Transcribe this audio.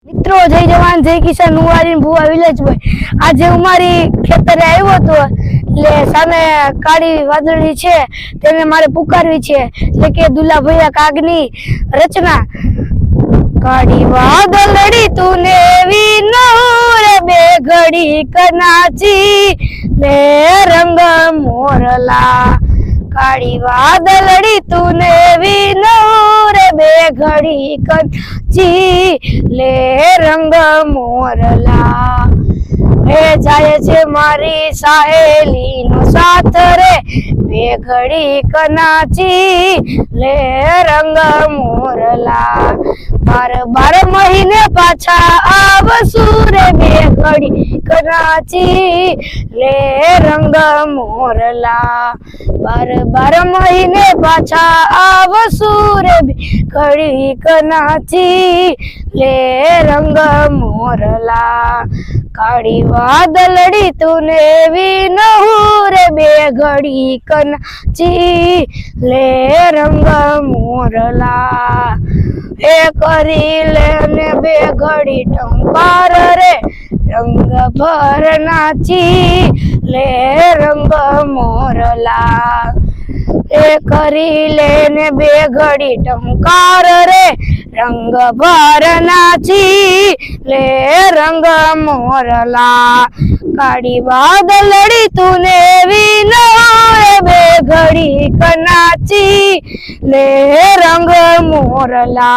મિત્રો જય જવાन જય કિसान नुवारी भुवा विलेज बोय आज અમારી ખેતરે આવ્યો તો એટલે સામે કાળી વાદળી છે તેને મારે પુકારવી છે એટલે કે દુલા ભૈયા કાગની રચના કાળી વાદળી તુને વિનોર બે ઘડી કનાચી લે રંગ મોરલા काली वादलड़ी तूने विनोर बे घड़ी कच्ची ले रंग मोरला हे जाए छे मारी सहेली नो साथ रे बे घड़ी कनाची ले रंग मोरला बार बार महीने पाछा आवसू रे बे घड़ी कनाची ले रंग मोरला बार बार महीने पाछा आवसू रे घड़ी कनाची ले रंग मोरला काली वादलड़ी तूने विनहू रे बे घड़ी कनाची ले रंग मोरला हे करी लेने बे घड़ी टंकार रे रंग भर नाची ले रंग मोरला ए करी लेने बे घड़ी टंकार रे रंग भर नाची ले रंग मोरला काली वादलड़ी तूने विनोर बे घड़ी कनाची ले रंग मोरला।